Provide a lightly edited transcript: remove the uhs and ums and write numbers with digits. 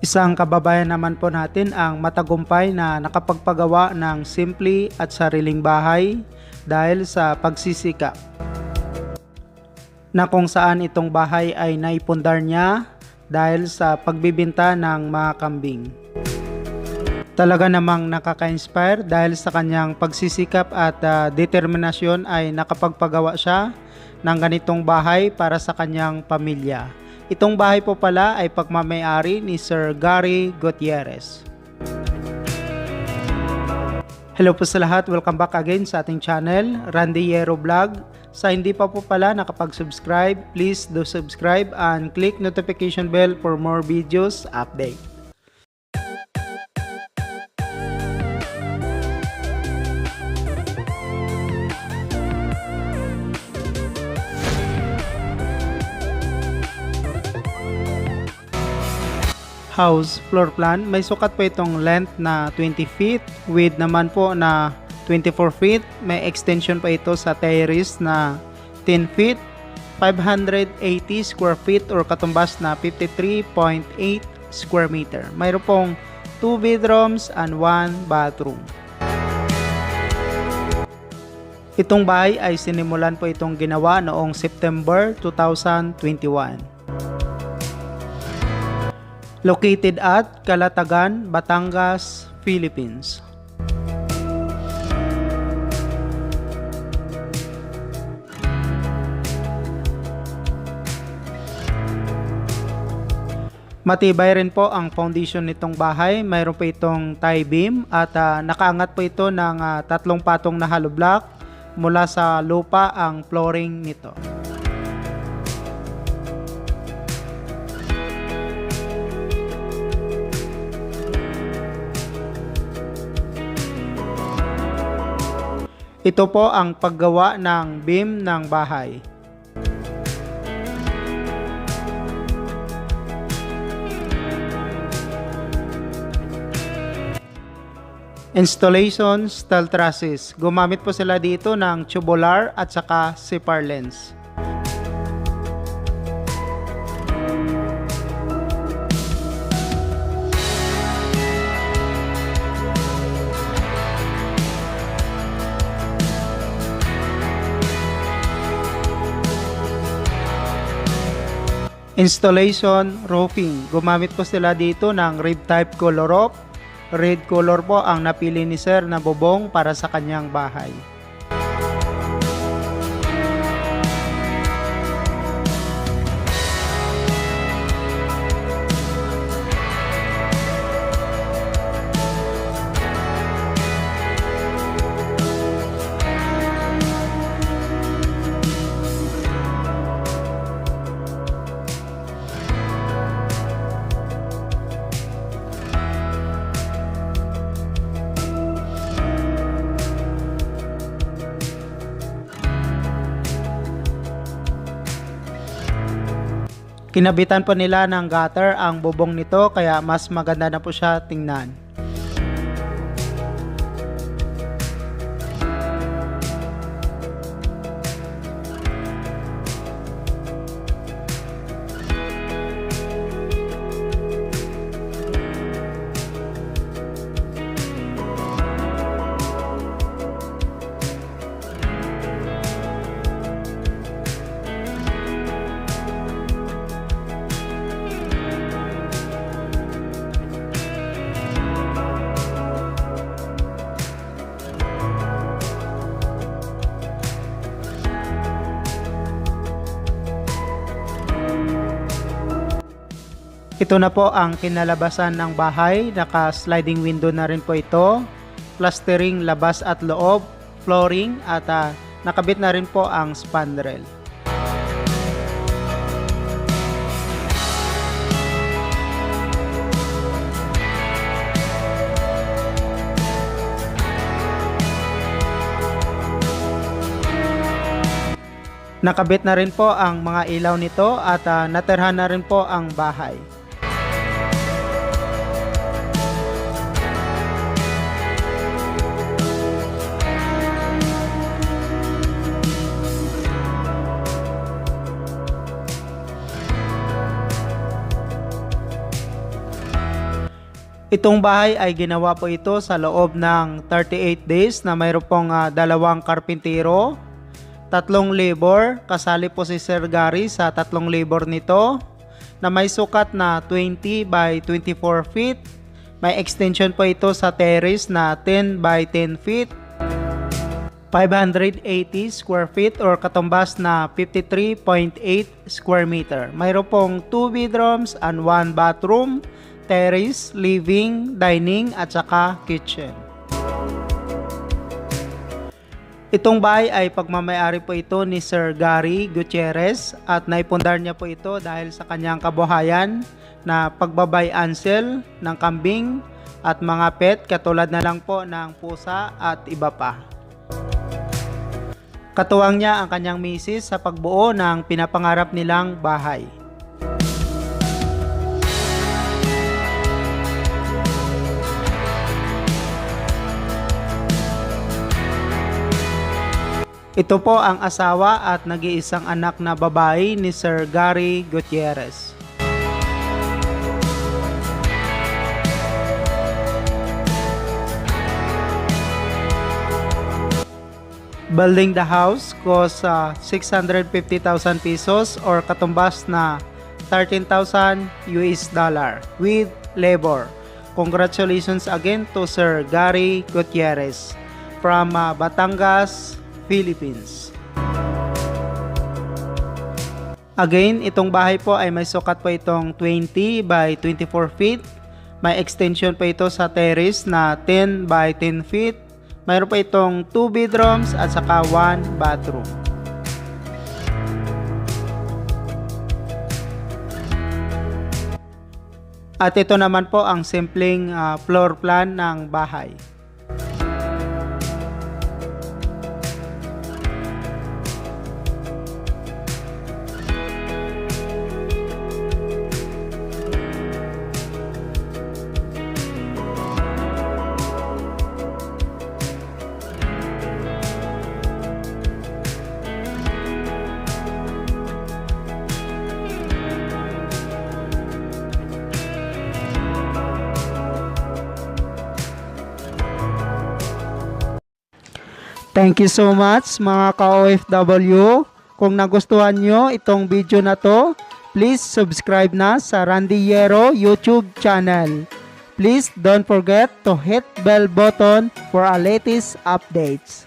Isang kababayan naman po natin ang matagumpay na nakapagpagawa ng simple at sariling bahay dahil sa pagsisikap. Na kung saan itong bahay ay naipundar niya dahil sa pagbibinta ng mga kambing. Talaga namang nakaka-inspire dahil sa kanyang pagsisikap at determinasyon ay nakapagpagawa siya ng ganitong bahay para sa kanyang pamilya. Itong bahay po pala ay pagmamay-ari ni Sir Gary Gutierrez. Hello po sa lahat, welcome back again sa ating channel, Randy Yero Vlog. Sa hindi pa po pala nakapag-subscribe, please do subscribe and click notification bell for more videos update. House floor plan, may sukat po itong length na 20 feet, width naman po na 24 feet, may extension pa ito sa terrace na 10 feet, 580 square feet or katumbas na 53.8 square meter. Mayroon pong 2 bedrooms and 1 bathroom. Itong bahay ay sinimulan po itong ginawa noong September 2021. Located at Calatagan, Batangas, Philippines. Matibay rin po ang foundation nitong bahay. Mayroon po itong tie beam at nakaangat po ito ng 3 patong na hollow block mula sa lupa ang flooring nito. Ito po ang paggawa ng beam ng bahay. Installation, steel trusses. Gumamit po sila dito ng tubular at saka CPR lens. Installation, roofing. Gumamit po sila dito ng red type color roof. Red color po ang napili ni Sir na bubong para sa kanyang bahay. Kinabitan po nila ng gutter ang bubong nito kaya mas maganda na po siya tingnan. Ito na po ang kinalabasan ng bahay. Naka-sliding window na rin po ito. Plastering labas at loob, flooring at nakabit na rin po ang spandrel. Nakabit na rin po ang mga ilaw nito at natirhan na rin po ang bahay. Itong bahay ay ginawa po ito sa loob ng 38 days na mayroon pong 2 karpintero, 3 labor, kasali po si Sir Gary sa 3 labor nito, na may sukat na 20 by 24 feet. May extension po ito sa terrace na 10 by 10 feet, 580 square feet or katumbas na 53.8 square meter. Mayroon pong 2 bedrooms and 1 bathroom, terrace, living, dining at saka kitchen. Itong bahay ay pagmamayari po ito ni Sir Gary Gutierrez at naipundar niya po ito dahil sa kanyang kabuhayan na pagbabay ansel ng kambing at mga pet katulad na lang po ng pusa at iba pa. Katuwang niya ang kanyang misis sa pagbuo ng pinapangarap nilang bahay. Ito po ang asawa at nag-iisang anak na babae ni Sir Gary Gutierrez. Building the house costs 650,000 pesos or katumbas na 13,000 US dollar with labor. Congratulations again to Sir Gary Gutierrez from Batangas, Philippines. Again, itong bahay po ay may sukat po itong 20 by 24 feet. May extension po ito sa terrace na 10 by 10 feet. Mayroon pa itong 2 bedrooms at saka 1 bathroom. At ito naman po ang simpleng floor plan ng bahay. Thank you so much mga ka-OFW. Kung nagustuhan nyo itong video na to, please subscribe na sa Randy Yero YouTube channel. Please don't forget to hit bell button for our latest updates.